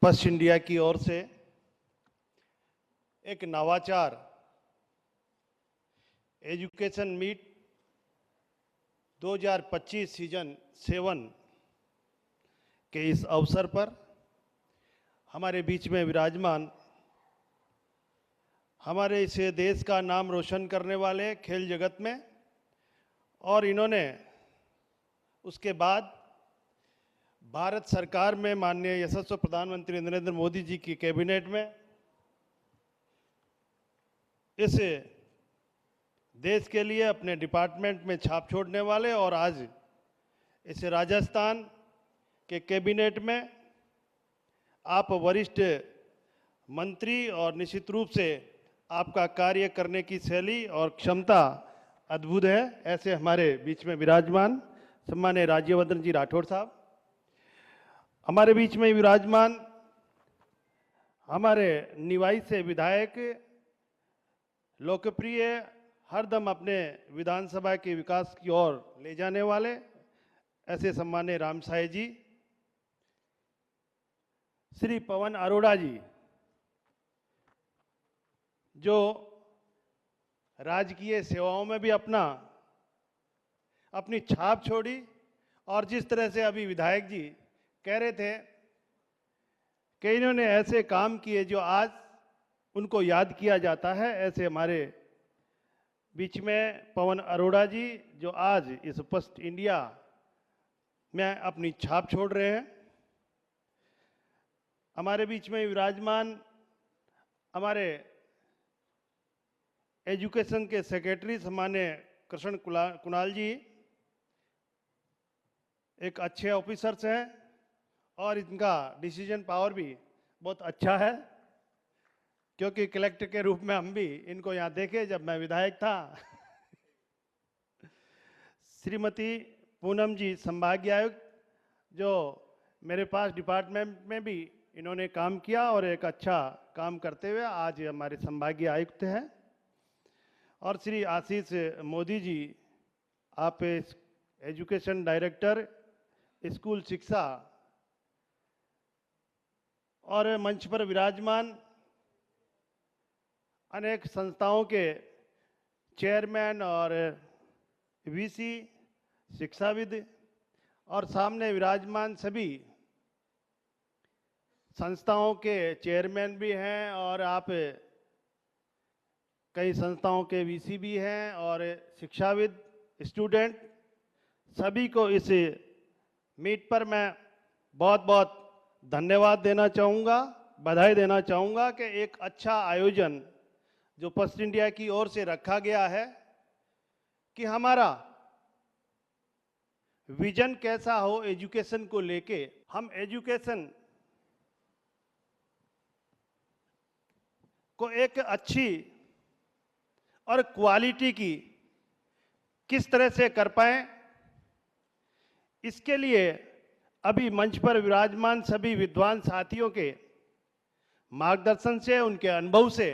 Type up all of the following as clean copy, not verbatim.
पश्चिम India की ओर से एक नवाचार एजुकेशन मीट 2025 सीजन 7 के इस अवसर पर हमारे बीच में विराजमान हमारे इस देश का नाम रोशन करने वाले खेल जगत में, और इन्होंने उसके बाद भारत सरकार में माननीय यशस्वी प्रधानमंत्री नरेंद्र मोदी जी की कैबिनेट में इस देश के लिए अपने डिपार्टमेंट में छाप छोड़ने वाले, और आज इस राजस्थान के कैबिनेट में आप वरिष्ठ मंत्री और निश्चित रूप से आपका कार्य करने की शैली और क्षमता अद्भुत है। ऐसे हमारे बीच में विराजमान सम्माननीय राज्यवर्धन जी राठौड़ साहब, हमारे बीच में विराजमान हमारे निवाई से विधायक, लोकप्रिय, हरदम अपने विधानसभा के विकास की ओर ले जाने वाले ऐसे सम्माननीय राम साई जी, श्री पवन अरोड़ा जी जो राजकीय सेवाओं में भी अपनी छाप छोड़ी, और जिस तरह से अभी विधायक जी कह रहे थे कि इन्होंने ऐसे काम किए जो आज उनको याद किया जाता है, ऐसे हमारे बीच में पवन अरोड़ा जी जो आज इस पश्चिम इंडिया में अपनी छाप छोड़ रहे हैं। हमारे बीच में विराजमान हमारे एजुकेशन के सेक्रेटरी सम्माननीय कृष्ण कुणाल जी एक अच्छे ऑफिसर्स हैं और इनका डिसीजन पावर भी बहुत अच्छा है, क्योंकि कलेक्टर के रूप में हम भी इनको यहाँ देखे जब मैं विधायक था। श्रीमती पूनम जी संभागीय आयुक्त जो मेरे पास डिपार्टमेंट में भी इन्होंने काम किया और एक अच्छा काम करते हुए आज हमारे संभागीय आयुक्त हैं, और श्री आशीष मोदी जी आप एजुकेशन डायरेक्टर स्कूल शिक्षा, और मंच पर विराजमान अनेक संस्थाओं के चेयरमैन और वीसी, शिक्षाविद, और सामने विराजमान सभी संस्थाओं के चेयरमैन भी हैं, और आप कई संस्थाओं के वीसी भी हैं, और शिक्षाविद, स्टूडेंट, सभी को इस मीट पर मैं बहुत बहुत धन्यवाद देना चाहूँगा, बधाई देना चाहूँगा कि एक अच्छा आयोजन जो पश्चिम इंडिया की ओर से रखा गया है कि हमारा विजन कैसा हो एजुकेशन को लेके, हम एजुकेशन को एक अच्छी और क्वालिटी की किस तरह से कर पाएं, इसके लिए अभी मंच पर विराजमान सभी विद्वान साथियों के मार्गदर्शन से, उनके अनुभव से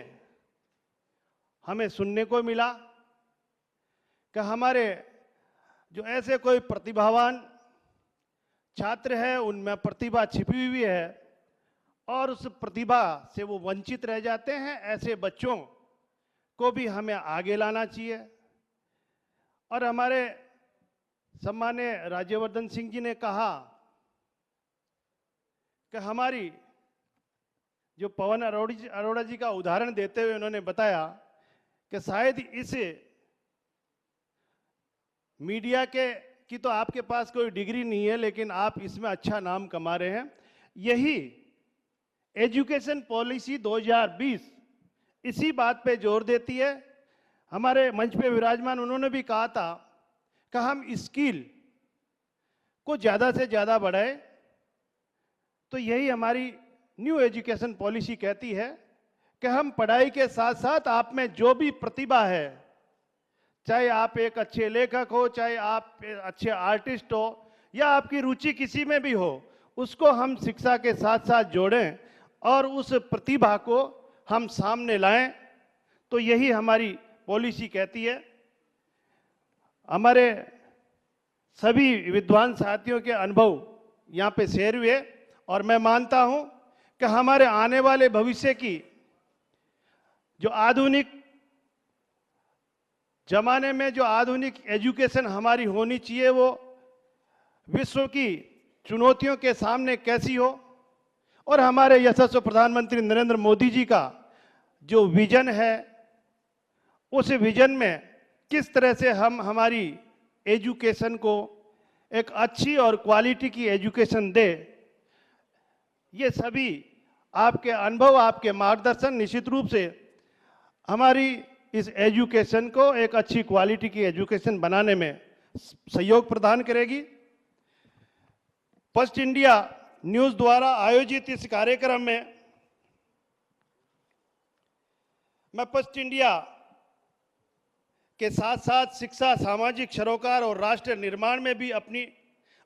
हमें सुनने को मिला कि हमारे जो ऐसे कोई प्रतिभावान छात्र है उनमें प्रतिभा छिपी हुई है और उस प्रतिभा से वो वंचित रह जाते हैं। ऐसे बच्चों को भी हमें आगे लाना चाहिए, और हमारे सम्माननीय राज्यवर्धन सिंह जी ने कहा कि हमारी जो पवन अरोड़ा जी का उदाहरण देते हुए उन्होंने बताया कि शायद इस मीडिया की तो आपके पास कोई डिग्री नहीं है, लेकिन आप इसमें अच्छा नाम कमा रहे हैं। यही एजुकेशन पॉलिसी 2020 इसी बात पे जोर देती है। हमारे मंच पे विराजमान उन्होंने भी कहा था कि हम स्किल को ज़्यादा से ज़्यादा बढ़ाएं, तो यही हमारी न्यू एजुकेशन पॉलिसी कहती है कि हम पढ़ाई के साथ साथ आप में जो भी प्रतिभा है, चाहे आप एक अच्छे लेखक हो, चाहे आप अच्छे आर्टिस्ट हो, या आपकी रुचि किसी में भी हो, उसको हम शिक्षा के साथ साथ जोड़ें और उस प्रतिभा को हम सामने लाएं, तो यही हमारी पॉलिसी कहती है। हमारे सभी विद्वान साथियों के अनुभव यहाँ पे शेयर हुए, और मैं मानता हूँ कि हमारे आने वाले भविष्य की जो आधुनिक जमाने में जो आधुनिक एजुकेशन हमारी होनी चाहिए वो विश्व की चुनौतियों के सामने कैसी हो, और हमारे यशस्वी प्रधानमंत्री नरेंद्र मोदी जी का जो विजन है उस विजन में किस तरह से हम हमारी एजुकेशन को एक अच्छी और क्वालिटी की एजुकेशन दे, ये सभी आपके अनुभव, आपके मार्गदर्शन निश्चित रूप से हमारी इस एजुकेशन को एक अच्छी क्वालिटी की एजुकेशन बनाने में सहयोग प्रदान करेगी। फर्स्ट इंडिया न्यूज़ द्वारा आयोजित इस कार्यक्रम में मैं फर्स्ट इंडिया के साथ साथ शिक्षा, सामाजिक सरोकार और राष्ट्र निर्माण में भी अपनी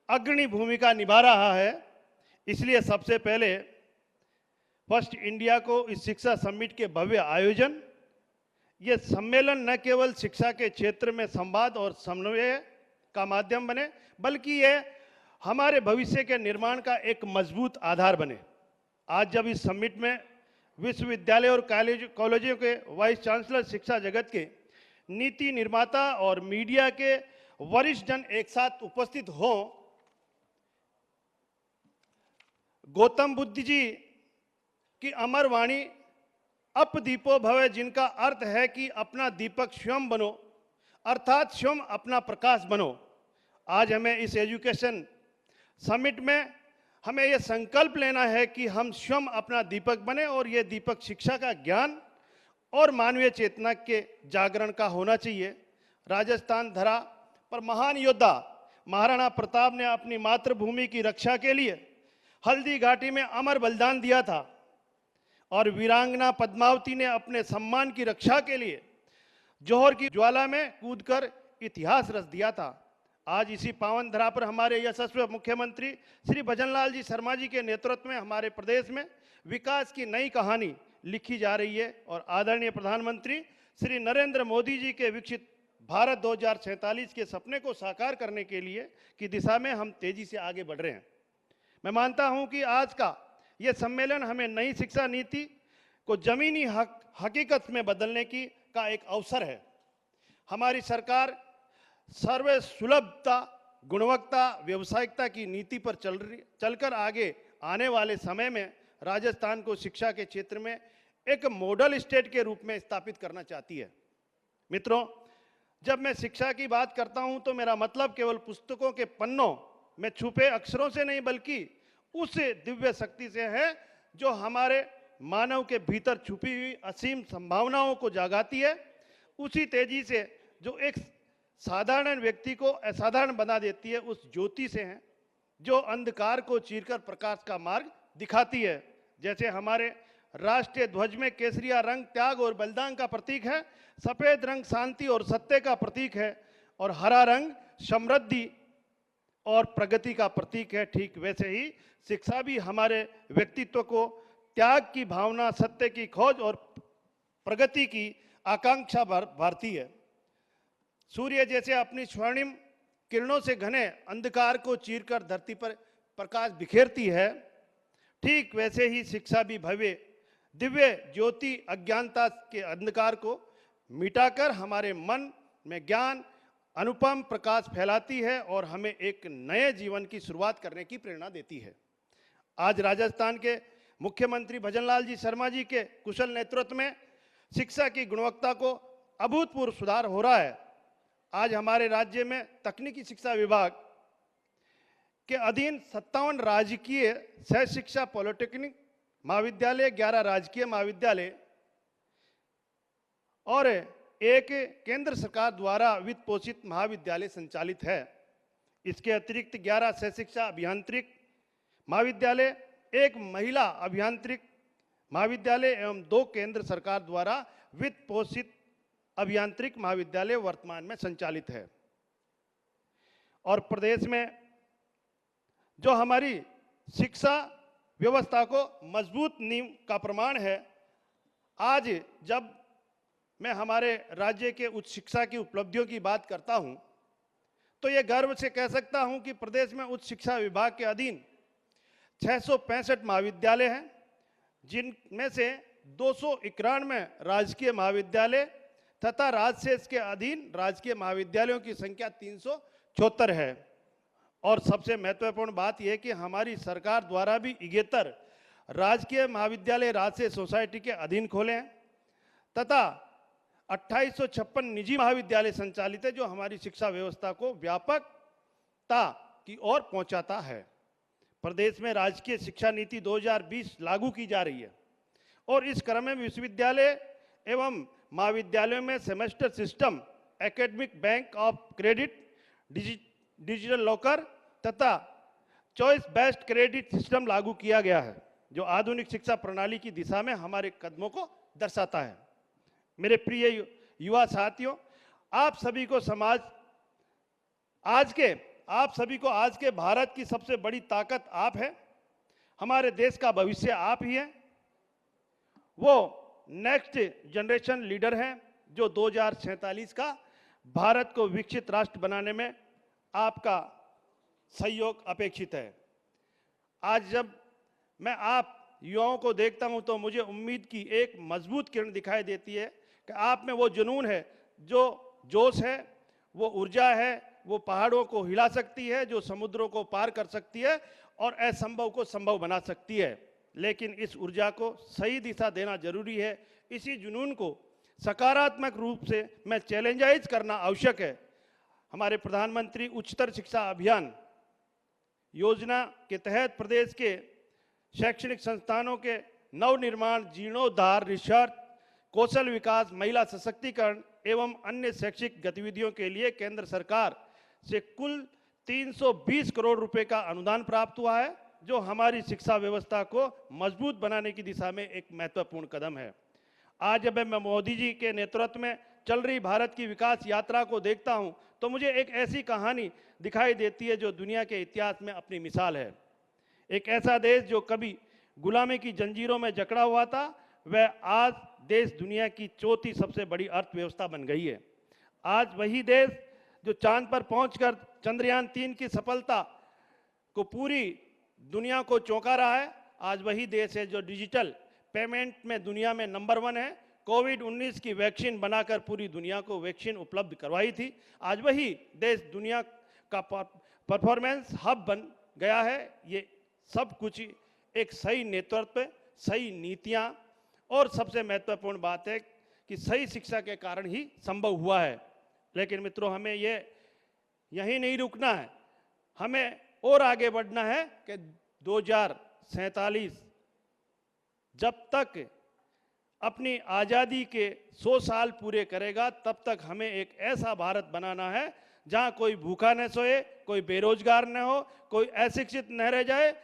अग्रणी भूमिका निभा रहा है। इसलिए सबसे पहले फर्स्ट इंडिया को इस शिक्षा समिट के भव्य आयोजन, ये सम्मेलन न केवल शिक्षा के क्षेत्र में संवाद और समन्वय का माध्यम बने, बल्कि ये हमारे भविष्य के निर्माण का एक मजबूत आधार बने। आज जब इस समिट में विश्वविद्यालय और कॉलेजों के वाइस चांसलर, शिक्षा जगत के नीति निर्माता और मीडिया के वरिष्ठ जन एक साथ उपस्थित हों, गौतम बुद्ध जी की अमर वाणी अप दीपो भवे, जिनका अर्थ है कि अपना दीपक स्वयं बनो, अर्थात स्वयं अपना प्रकाश बनो। आज हमें इस एजुकेशन समिट में हमें यह संकल्प लेना है कि हम स्वयं अपना दीपक बने, और यह दीपक शिक्षा का ज्ञान और मानवीय चेतना के जागरण का होना चाहिए। राजस्थान धरा पर महान योद्धा महाराणा प्रताप ने अपनी मातृभूमि की रक्षा के लिए हल्दी घाटी में अमर बलिदान दिया था, और वीरांगना पद्मावती ने अपने सम्मान की रक्षा के लिए जौहर की ज्वाला में कूदकर इतिहास रच दिया था। आज इसी पावन धरा पर हमारे यशस्वी मुख्यमंत्री श्री भजनलाल जी शर्मा जी के नेतृत्व में हमारे प्रदेश में विकास की नई कहानी लिखी जा रही है, और आदरणीय प्रधानमंत्री श्री नरेंद्र मोदी जी के विकसित भारत 2047 के सपने को साकार करने के लिए की दिशा में हम तेजी से आगे बढ़ रहे हैं। मैं मानता हूं कि आज का यह सम्मेलन हमें नई शिक्षा नीति को जमीनी हकीकत में बदलने का एक अवसर है। हमारी सरकार सर्व सुलभता, गुणवत्ता, व्यावसायिकता की नीति पर चलकर आगे आने वाले समय में राजस्थान को शिक्षा के क्षेत्र में एक मॉडल स्टेट के रूप में स्थापित करना चाहती है। मित्रों, जब मैं शिक्षा की बात करता हूं तो मेरा मतलब केवल पुस्तकों के पन्नों में छुपे अक्षरों से नहीं, बल्कि उस दिव्य शक्ति से है जो हमारे मानव के भीतर छुपी हुई असीम संभावनाओं को जगाती है। उसी तेजी से जो एक साधारण व्यक्ति को असाधारण बना देती है, उस ज्योति से है जो अंधकार को चीरकर प्रकाश का मार्ग दिखाती है। जैसे हमारे राष्ट्रीय ध्वज में केसरिया रंग त्याग और बलिदान का प्रतीक है, सफेद रंग शांति और सत्य का प्रतीक है, और हरा रंग समृद्धि और प्रगति का प्रतीक है। ठीक वैसे ही शिक्षा भी हमारे व्यक्तित्व को त्याग की भावना, सत्य की खोज और प्रगति की आकांक्षा भरती है। सूर्य जैसे अपनी स्वर्णिम किरणों से घने अंधकार को चीरकर धरती पर प्रकाश बिखेरती है, ठीक वैसे ही शिक्षा भी भव्य दिव्य ज्योति अज्ञानता के अंधकार को मिटाकर हमारे मन में ज्ञान अनुपम प्रकाश फैलाती है और हमें एक नए जीवन की शुरुआत करने की प्रेरणा देती है। आज राजस्थान के मुख्यमंत्री भजनलाल जी शर्मा जी के कुशल नेतृत्व में शिक्षा की गुणवत्ता को अभूतपूर्व सुधार हो रहा है। आज हमारे राज्य में तकनीकी शिक्षा विभाग के अधीन 57 राजकीय सह शिक्षा पॉलिटेक्निक महाविद्यालय, 11 राजकीय महाविद्यालय और एक केंद्र सरकार द्वारा वित्त पोषित महाविद्यालय संचालित है। इसके अतिरिक्त 11 सह शिक्षा अभियांत्रिक महाविद्यालय, एक महिला अभियांत्रिक महाविद्यालय एवं 2 केंद्र सरकार द्वारा वित्त पोषित अभियांत्रिक महाविद्यालय वर्तमान में संचालित है। और प्रदेश में जो हमारी शिक्षा व्यवस्था को मजबूत नींव का प्रमाण है, आज जब मैं हमारे राज्य के उच्च शिक्षा की उपलब्धियों की बात करता हूं तो यह गर्व से कह सकता हूं कि प्रदेश में उच्च शिक्षा विभाग के अधीन 665 महाविद्यालय हैं, जिनमें से 291 राजकीय महाविद्यालय तथा राजशेष के अधीन राजकीय महाविद्यालयों की संख्या 374 है। और सबसे महत्वपूर्ण बात यह कि हमारी सरकार द्वारा भी 71 राजकीय महाविद्यालय राजशेष सोसाइटी के अधीन खोले हैं तथा 2856 निजी महाविद्यालय संचालित है, जो हमारी शिक्षा व्यवस्था को व्यापकता की ओर पहुंचाता है। प्रदेश में राजकीय शिक्षा नीति 2020 लागू की जा रही है और इस क्रम में विश्वविद्यालय एवं महाविद्यालयों में semester system, academic bank of credit, digital locker तथा चॉइस बेस्ड क्रेडिट सिस्टम लागू किया गया है, जो आधुनिक शिक्षा प्रणाली की दिशा में हमारे कदमों को दर्शाता है। मेरे प्रिय युवा साथियों, आप सभी को आज के भारत की सबसे बड़ी ताकत आप है। हमारे देश का भविष्य आप ही है। वो नेक्स्ट जनरेशन लीडर हैं जो 2047 का भारत को विकसित राष्ट्र बनाने में आपका सहयोग अपेक्षित है। आज जब मैं आप युवाओं को देखता हूं तो मुझे उम्मीद की एक मजबूत किरण दिखाई देती है कि आप में वो जुनून है, जो जोश है, वो ऊर्जा है, वो पहाड़ों को हिला सकती है, जो समुद्रों को पार कर सकती है और असंभव को संभव बना सकती है। लेकिन इस ऊर्जा को सही दिशा देना जरूरी है। इसी जुनून को सकारात्मक रूप से मैं चैलेंजाइज करना आवश्यक है। हमारे प्रधानमंत्री उच्चतर शिक्षा अभियान योजना के तहत प्रदेश के शैक्षणिक संस्थानों के नवनिर्माण, जीर्णोद्धार, रिसर्च, कौशल विकास, महिला सशक्तिकरण एवं अन्य शैक्षिक गतिविधियों के लिए केंद्र सरकार से कुल 320 करोड़ रुपए का अनुदान प्राप्त हुआ है, जो हमारी शिक्षा व्यवस्था को मजबूत बनाने की दिशा में एक महत्वपूर्ण कदम है। आज जब मैं मोदी जी के नेतृत्व में चल रही भारत की विकास यात्रा को देखता हूं तो मुझे एक ऐसी कहानी दिखाई देती है जो दुनिया के इतिहास में अपनी मिसाल है। एक ऐसा देश जो कभी गुलामी की जंजीरों में जकड़ा हुआ था, वह आज देश दुनिया की चौथी सबसे बड़ी अर्थव्यवस्था बन गई है। आज वही देश जो चांद पर पहुंचकर चंद्रयान 3 की सफलता को पूरी दुनिया को चौंका रहा है, आज वही देश है जो डिजिटल पेमेंट में दुनिया में नंबर 1 है। कोविड-19 की वैक्सीन बनाकर पूरी दुनिया को वैक्सीन उपलब्ध करवाई थी। आज वही देश दुनिया का परफॉर्मेंस हब बन गया है। ये सब कुछ एक सही नेतृत्व, सही नीतियां और सबसे महत्वपूर्ण बात है कि सही शिक्षा के कारण ही संभव हुआ है। लेकिन मित्रों, हमें ये यहीं नहीं रुकना है, हमें और आगे बढ़ना है कि 2047 जब तक अपनी आज़ादी के 100 साल पूरे करेगा, तब तक हमें एक ऐसा भारत बनाना है जहां कोई भूखा न सोए, कोई बेरोजगार न हो, कोई अशिक्षित न रह जाए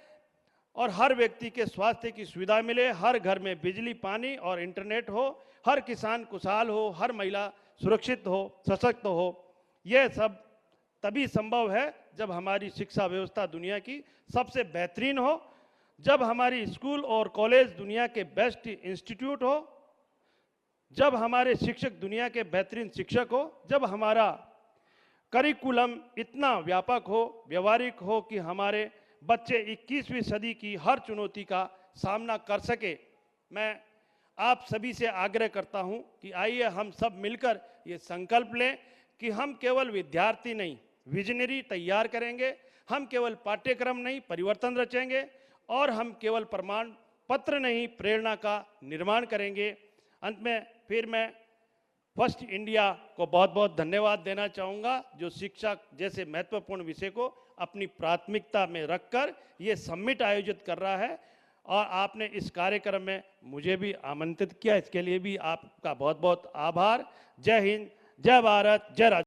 और हर व्यक्ति के स्वास्थ्य की सुविधा मिले, हर घर में बिजली, पानी और इंटरनेट हो, हर किसान खुशहाल हो, हर महिला सुरक्षित हो, सशक्त हो। यह सब तभी संभव है जब हमारी शिक्षा व्यवस्था दुनिया की सबसे बेहतरीन हो, जब हमारी स्कूल और कॉलेज दुनिया के बेस्ट इंस्टीट्यूट हो, जब हमारे शिक्षक दुनिया के बेहतरीन शिक्षक हो, जब हमारा करिकुलम इतना व्यापक हो, व्यवहारिक हो कि हमारे बच्चे 21वीं सदी की हर चुनौती का सामना कर सके। मैं आप सभी से आग्रह करता हूं कि आइए हम सब मिलकर ये संकल्प लें कि हम केवल विद्यार्थी नहीं, विजनरी तैयार करेंगे। हम केवल पाठ्यक्रम नहीं, परिवर्तन रचेंगे और हम केवल प्रमाण पत्र नहीं, प्रेरणा का निर्माण करेंगे। अंत में फिर मैं फर्स्ट इंडिया को बहुत बहुत धन्यवाद देना चाहूँगा, जो शिक्षा जैसे महत्वपूर्ण विषय को अपनी प्राथमिकता में रखकर ये समिट आयोजित कर रहा है और आपने इस कार्यक्रम में मुझे भी आमंत्रित किया। इसके लिए भी आपका बहुत बहुत आभार। जय हिंद, जय भारत, जय राज।